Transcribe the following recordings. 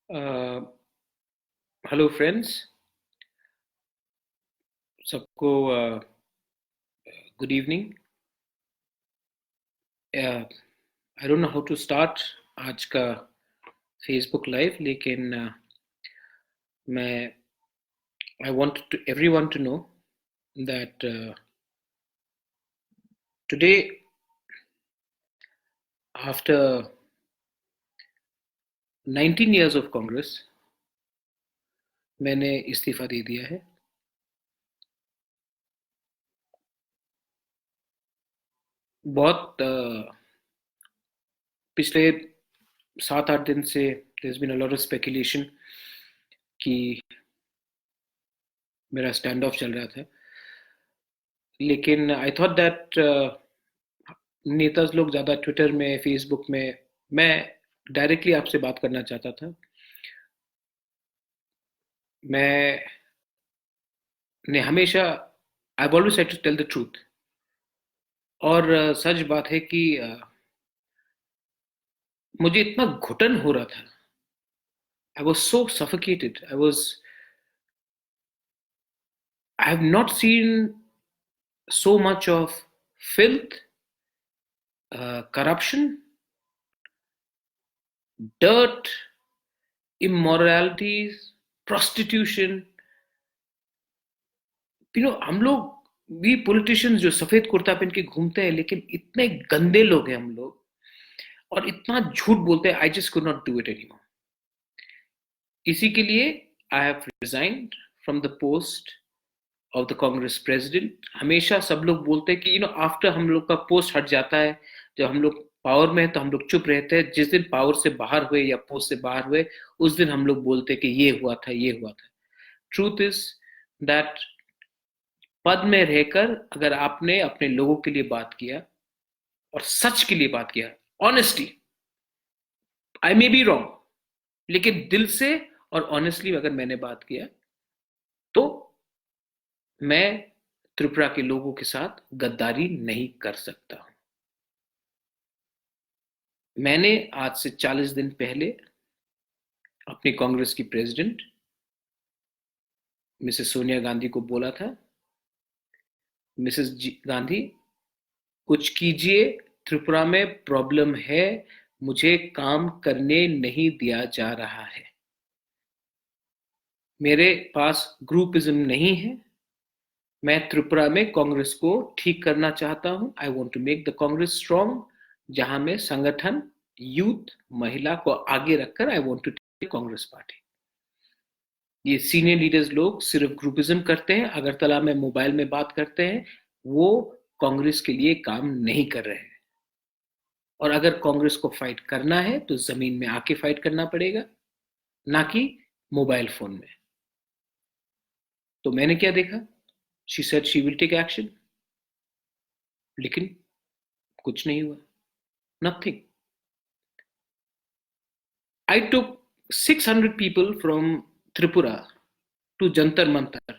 Hello friends, सबको good evening. I don't know how to start आज का Facebook live, लेकिन मैं I want to everyone to know that today after 19 years of Congress मैंने इस्तीफा दे दिया है। बहुत पिछले 7-8 दिन से there has been a lot of speculation कि मेरा स्टैंड ऑफ चल रहा था, लेकिन आई थॉट दैट नेता लोग ज़्यादा ट्विटर में, फेसबुक में, मैं डायरेक्टली आपसे बात करना चाहता था। मैं ने हमेशा I always had to tell the truth, और सच बात है कि मुझे इतना घुटन हो रहा था। I was so suffocated. I have not seen so much of filth, corruption, dirt, immoralities, prostitution. हम लोग भी पॉलिटिशियंस जो सफेद कुर्ता पहन के घूमते हैं, लेकिन इतने गंदे लोग हैं हम लोग, और इतना झूठ बोलते हैं। I just could not do it anymore. इसी के लिए I have resigned from the post of the Congress president. हमेशा सब लोग बोलते हैं कि आफ्टर हम लोग का पोस्ट हट जाता है, जब हम लोग पावर में है तो हम लोग चुप रहते हैं, जिस दिन पावर से बाहर हुए या पोस्ट से बाहर हुए उस दिन हम लोग बोलते हैं कि ये हुआ था, ये हुआ था। ट्रूथ इज दैट पद में रहकर अगर आपने अपने लोगों के लिए बात किया और सच के लिए बात किया, honesty, I may be wrong, लेकिन दिल से और ऑनेस्टली अगर मैंने बात किया, तो मैं त्रिपुरा के लोगों के साथ गद्दारी नहीं कर सकता। मैंने आज से 40 दिन पहले अपनी कांग्रेस की प्रेसिडेंट मिसेस सोनिया गांधी को बोला था, मिसेस गांधी, कुछ कीजिए, त्रिपुरा में प्रॉब्लम है, मुझे काम करने नहीं दिया जा रहा है। मेरे पास ग्रुपिज्म नहीं है। मैं त्रिपुरा में कांग्रेस को ठीक करना चाहता हूं। I want to make the Congress strong, जहां में संगठन, यूथ, महिला को आगे रखकर I want to take Congress party. ये सीनियर लीडर्स लोग सिर्फ ग्रुपिज्म करते हैं, अगरतला में मोबाइल में बात करते हैं, वो कांग्रेस के लिए काम नहीं कर रहे हैं। और अगर कांग्रेस को फाइट करना है तो जमीन में आके फाइट करना पड़ेगा, ना कि मोबाइल फोन में। तो मैंने क्या देखा, she said she will take action, लेकिन कुछ नहीं हुआ, nothing. I took 600 people from Tripura to Jantar Mantar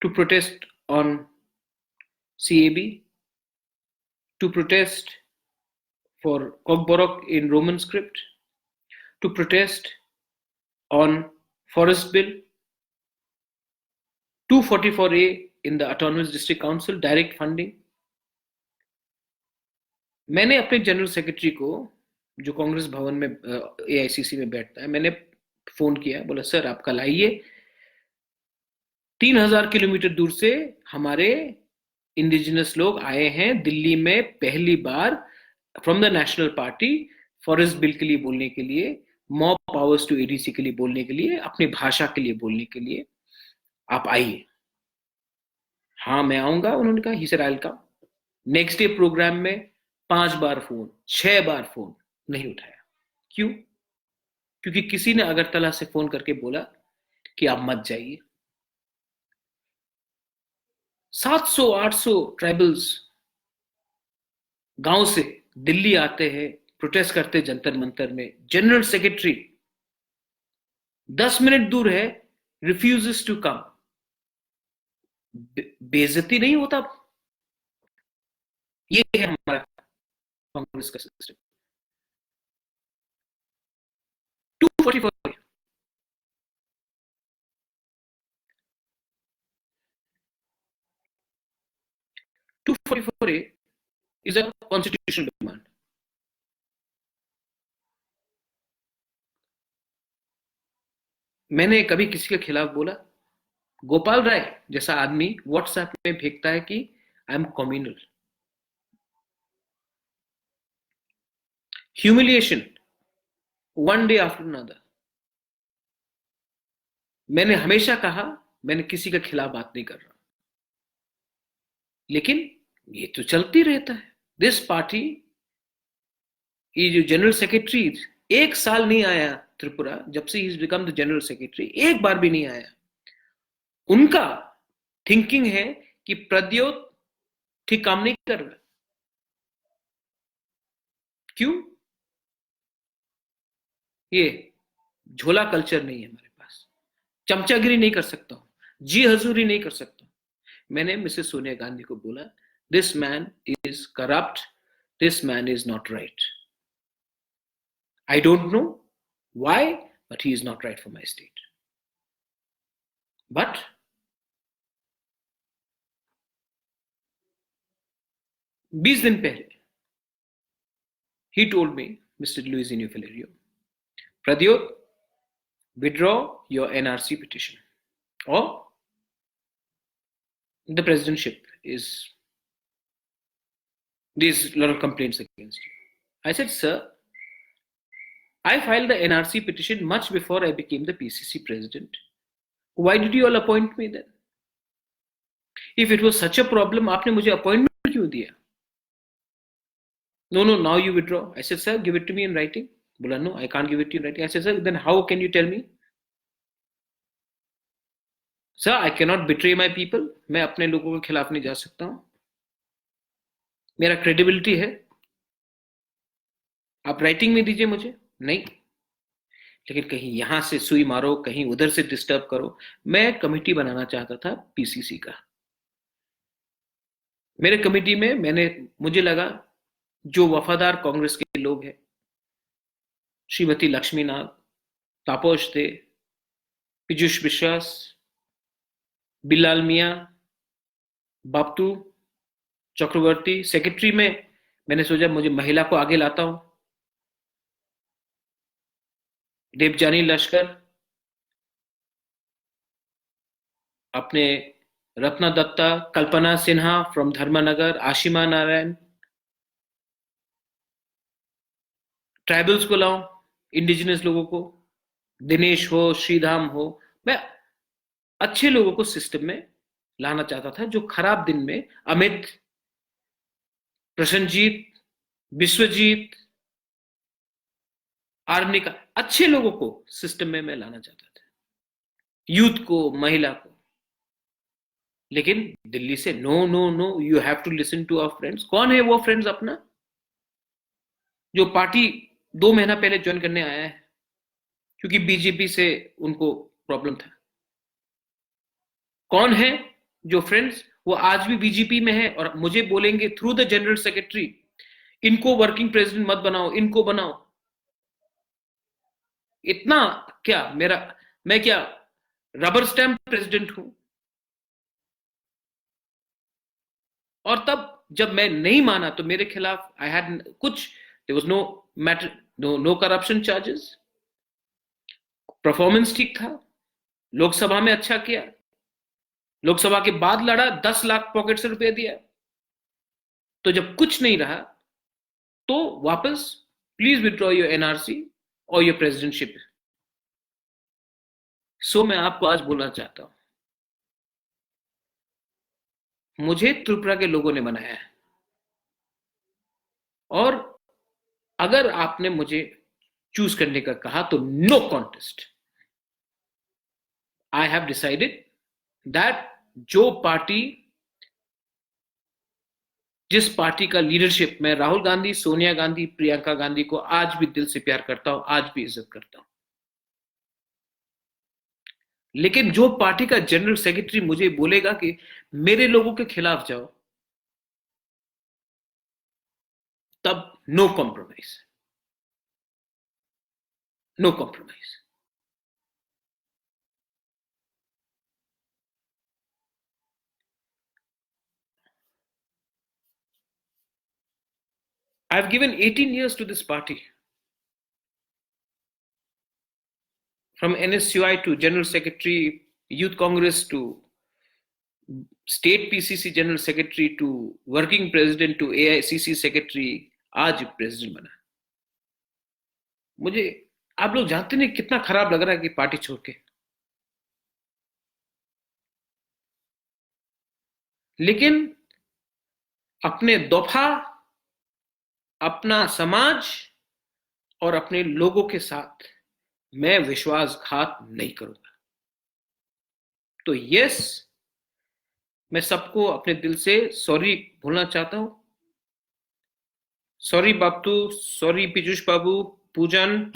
to protest on CAB, to protest for Kogborok in Roman script, to protest on Forest Bill, 244A in the Autonomous District Council, direct funding. मैंने अपने general secretary को, जो कांग्रेस भवन में AICC में बैठता है, मैंने फोन किया, बोला सर आप कल आइए, 3000 किलोमीटर दूर से हमारे इंडिजिनस लोग आए हैं दिल्ली में पहली बार from the national party, forest bill के लिए बोलने के लिए, मॉब पावर्स टू ADC के लिए बोलने के लिए, अपनी भाषा के लिए बोलने के लिए, आप आइए। हाँ मैं आऊंगा, उन्होंने कहा, he said I will come. Next day programme में 5 बार फोन, 6 बार फोन, नहीं उठाया। क्यों? क्योंकि किसी ने अगरतला से फोन करके बोला कि आप मत जाइए। 700-800 ट्राइबल्स गांव से दिल्ली आते हैं, प्रोटेस्ट करते जंतर मंतर में। जनरल सेक्रेटरी 10 मिनट दूर है, रिफ्यूजेस टू कम। बेइज्जती नहीं होता? ये है हमारा कांग्रेस का system. 244 244A is a constitutional demand. मैंने कभी किसी के खिलाफ बोला? गोपाल राय जैसा आदमी व्हाट्सएप में भेजता है कि I am communal. Humiliation one day after another. मैंने हमेशा कहा मैंने किसी के खिलाफ बात नहीं कर रहा, लेकिन ये तो चलती रहता है. दिस पार्टी, ये जो जनरल सेक्रेटरी 1 साल नहीं आया त्रिपुरा, जब से he become the general secretary, एक बार भी नहीं आया. उनका थिंकिंग है कि प्रद्योत ठीक काम नहीं कर रहा. क्यों? ये झोला कल्चर नहीं है हमारे पास. चमचागिरी नहीं कर सकता हूं, जी हजूरी नहीं कर सकता. मैंने मिसेस सोनिया गांधी को बोला, this man is corrupt, this man is not right. I don't know why, but he is not right for my state. But 20 दिन पहले he told me, Mr. Luisinho Valerio, Pradyot, withdraw your NRC petition, or the presidentship is, there's a lot of complaints against you. I said, sir, I filed the NRC petition much before I became the PCC president. Why did you all appoint me then? If it was such a problem, आपने मुझे appointment क्यों दिया? No, now you withdraw. I said, sir, give it to me in writing. बोला, no, I can't give it to you in writing. I said, sir, then how can you tell me? Sir, I cannot betray my people. मैं अपने लोगों के खिलाफ नहीं जा सकता हूं. मेरा क्रेडिबिलिटी है. आप राइटिंग में दीजिए मुझे. नहीं, लेकिन कहीं यहां से सुई मारो, कहीं उधर से डिस्टर्ब करो. मैं कमेटी बनाना चाहता था पीसीसी का. मेरे कमेटी में मुझे लगा जो वफादार कांग्रेस के लोग हैं, श्रीमती लक्ष्मी नाग, तापोश दे, पीयूष विश्वास, बिलाल मियां, बाप्तू चक्रवर्ती. सेक्रेटरी में मैंने सोचा मुझे महिला को आगे लाता हूं. देवजानी लश्कर, अपने रत्ना दत्ता, कल्पना सिन्हा फ्रॉम धर्मनगर, आशिमा नारायण. ट्राइबल्स को लाऊं, इंडिजिनस लोगों को, दिनेश हो, श्रीधाम हो. मैं अच्छे लोगों को सिस्टम में लाना चाहता था, जो खराब दिन में अमित, प्रसन्नजीत, विश्वजीत, आर्निका, अच्छे लोगों को सिस्टम में मैं लाना चाहता था, यूथ को, महिला को. लेकिन दिल्ली से no, you have to listen to our friends. कौन है वो फ्रेंड्स अपना जो पार्टी 2 महीना पहले ज्वाइन करने आया है क्योंकि बीजेपी से उनको प्रॉब्लम था? कौन है जो फ्रेंड्स वो आज भी बीजेपी में है और मुझे बोलेंगे थ्रू द जनरल सेक्रेटरी, इनको वर्किंग प्रेसिडेंट मत बनाओ, इनको बनाओ? इतना क्या मैं क्या रबर स्टैम्प प्रेसिडेंट हूं? और तब जब मैं नहीं माना तो मेरे खिलाफ आई हैड कुछ, there was no matter, no corruption charges, performance ठीक था, लोकसभा में अच्छा किया, लोकसभा के बाद लड़ा, 10 लाख पॉकेट से रुपए दिया. तो जब कुछ नहीं रहा तो वापस प्लीज विथड्रॉ योर एनआरसी और योर प्रेसिडेंटशिप. सो मैं आपको आज बोलना चाहता हूं, मुझे त्रिपुरा के लोगों ने बनाया है और अगर आपने मुझे चूज करने का कहा तो no contest. I have decided that जिस पार्टी का लीडरशिप मैं राहुल गांधी, सोनिया गांधी, प्रियंका गांधी को आज भी दिल से प्यार करता हूं, आज भी इज्जत करता हूं, लेकिन जो पार्टी का जनरल सेक्रेटरी मुझे बोलेगा कि मेरे लोगों के खिलाफ जाओ, तब no compromise. No compromise. I've given 18 years to this party. From NSUI to General Secretary, Youth Congress to State PCC General Secretary to Working President to AICC Secretary, आज प्रेसिडेंट बना. मुझे आप लोग जानते नहीं कितना खराब लग रहा है कि पार्टी छोड़ के. लेकिन अपने दफा, अपना समाज और अपने लोगों के साथ मैं विश्वासघात नहीं करूंगा. तो यस, मैं सबको अपने दिल से सॉरी बोलना चाहता हूं. सॉरी बापू, सॉरी पीयूष बाबू, पूजन,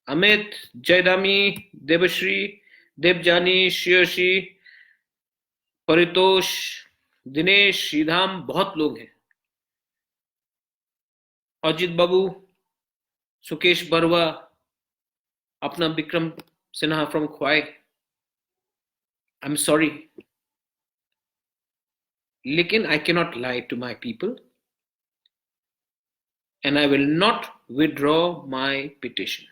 अमित, जयदामी, देवश्री, देवजानी, श्रेयसी, परितोष, दिनेश, श्रीधाम, बहुत लोग हैं. अजित बाबू, सुकेश बरवा, अपना Vikram Sinha from Khwai, I am sorry. लेकिन I can not lie to my people and I will not withdraw my petition.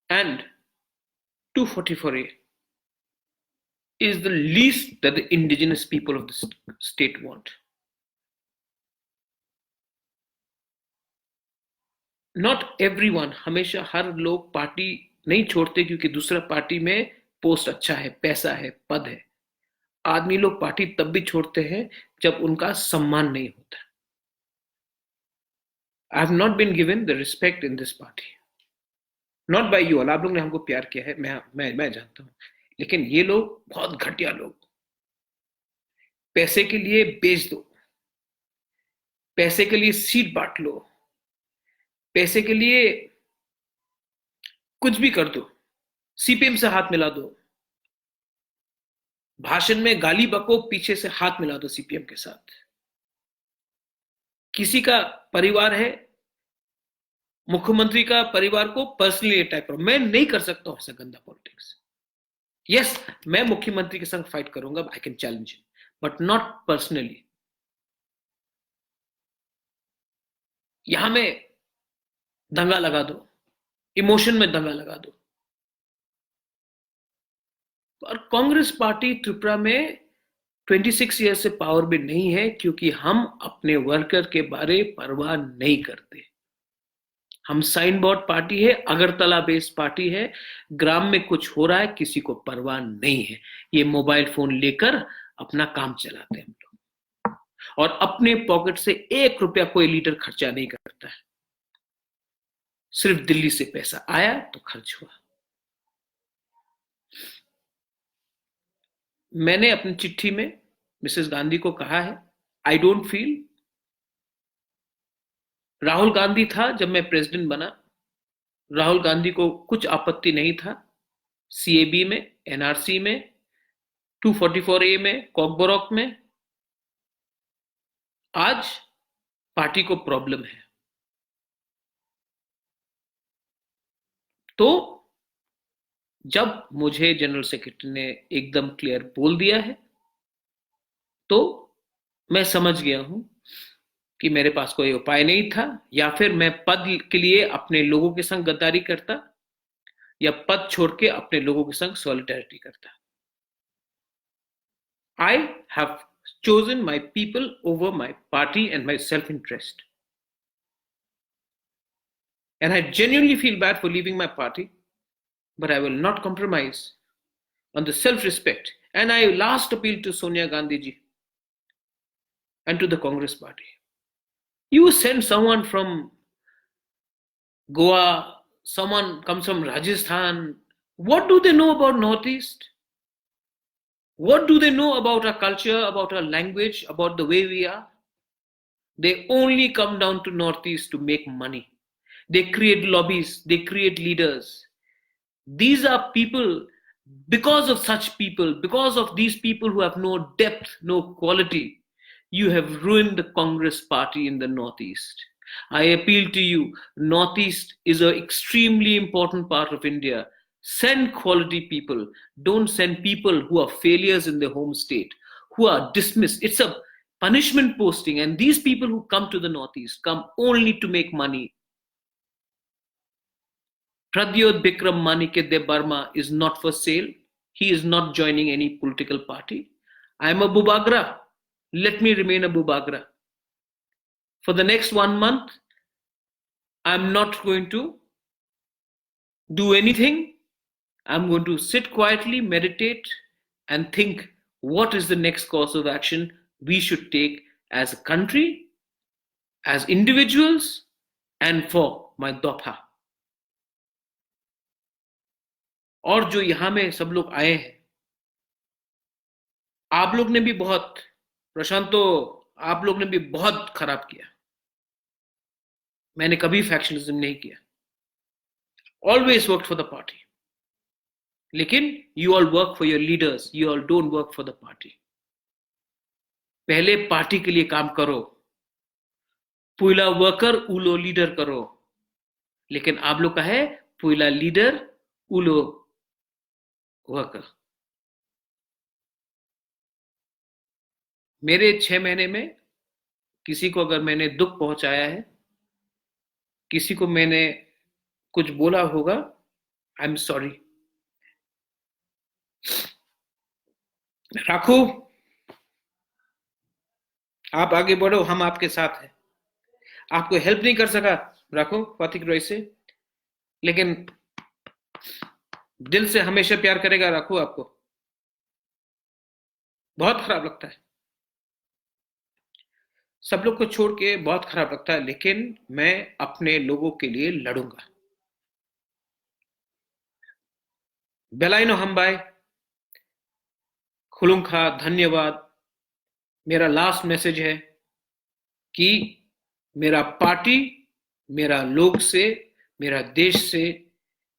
And 244A is the least that the indigenous people of the state want. Not everyone, हमेशा हर लोग party नहीं छोड़ते क्योंकि दूसरा party में post अच्छा है, पैसा है, पद है. आदमी लोग पार्टी तब भी छोड़ते हैं जब उनका सम्मान नहीं होता. I have not been given the respect in this party. Not by you all. आप लोग ने हमको प्यार किया है, मैं जानता हूं. लेकिन ये लोग बहुत घटिया लोग. पैसे के लिए बेच दो, पैसे के लिए सीट बांट लो, पैसे के लिए कुछ भी कर दो, सीपीएम से हाथ मिला दो, भाषण में गाली बको, पीछे से हाथ मिला दो सीपीएम के साथ. किसी का परिवार है, मुख्यमंत्री का परिवार को पर्सनली अटैक करो. मैं नहीं कर सकता हूं ऐसा गंदा पॉलिटिक्स. यस, मैं मुख्यमंत्री के संग फाइट करूंगा, I can challenge him, but not personally. यहां में दंगा लगा दो, इमोशन में दंगा लगा दो. और कांग्रेस पार्टी त्रिपुरा में 26 ईयर से पावर में नहीं है क्योंकि हम अपने वर्कर के बारे परवाह नहीं करते. हम साइन बोर्ड पार्टी है, अगरतला बेस्ड पार्टी है. ग्राम में कुछ हो रहा है, किसी को परवाह नहीं है. ये मोबाइल फोन लेकर अपना काम चलाते हैं हम लोग, और अपने पॉकेट से 1 रुपया कोई लीडर खर्चा नहीं करता है. सिर्फ दिल्ली से पैसा आया तो खर्च हुआ. मैंने अपनी चिट्ठी में मिसेस गांधी को कहा है, I don't feel. Rahul Gandhi था जब मैं प्रेसिडेंट बना, राहुल गांधी को कुछ आपत्ति नहीं था सीएबी में, एनआरसी में, 244A में, कॉकबोरॉक में. आज पार्टी को प्रॉब्लम है. तो जब मुझे जनरल सेक्रेटरी ने एकदम क्लियर बोल दिया है तो मैं समझ गया हूं कि मेरे पास कोई उपाय नहीं था. या फिर मैं पद के लिए अपने लोगों के संग गद्दारी करता, या पद छोड़ के अपने लोगों के संग सॉलिडेरिटी करता. I have chosen my people over my party and my self-interest. And I genuinely feel bad for leaving my party, but I will not compromise on the self-respect. And I last appeal to Sonia Gandhi ji and to the Congress party. You send someone from Goa, someone comes from Rajasthan. What do they know about Northeast? What do they know about our culture, about our language, about the way we are? They only come down to Northeast to make money. They create lobbies, they create leaders. These are people, Because of such people, because of these people who have no depth, no quality, you have ruined the Congress party in the Northeast. I appeal to you, Northeast is an extremely important part of India. Send quality people. Don't send people who are failures in their home state, who are dismissed. It's a punishment posting, and these people who come to the Northeast come only to make money. Pradyot Bikram Manikya Debarma is not for sale. He is not joining any political party. I am a Bubagra. Let me remain a Bubagra. For the next 1 month, I'm not going to do anything. I'm going to sit quietly, meditate, and think what is the next course of action we should take as a country, as individuals, and for my Dopha. और जो यहां में सब लोग आए हैं, आप लोग ने भी बहुत, प्रशांत तो आप लोग ने भी बहुत खराब किया. मैंने कभी फैक्शनिज्म नहीं किया. Always worked for the party. लेकिन you all work for your leaders, you all don't work for the party. पहले पार्टी के लिए काम करो. पुइला वर्कर उलो लीडर करो. लेकिन आप लोग का है पुइला लीडर उलो वर्कर. मेरे 6 महीने में किसी को अगर मैंने दुख पहुंचाया है, किसी को मैंने कुछ बोला होगा, आई एम सॉरी. राखू, आप आगे बढ़ो, हम आपके साथ हैं. आपको हेल्प नहीं कर सका राखू फातिक रॉय से, लेकिन दिल से हमेशा प्यार करेगा राखू आपको. बहुत खराब लगता है, सब लोग को छोड़ के बहुत खराब लगता है, लेकिन मैं अपने लोगों के लिए लड़ूंगा. बेलाइनो हम्बाई खुलुंखा, धन्यवाद. मेरा लास्ट मैसेज है कि मेरा पार्टी मेरा लोग से, मेरा देश से,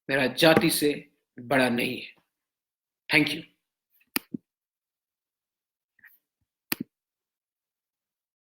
मेरा जाति से बड़ा नहीं है. Thank you.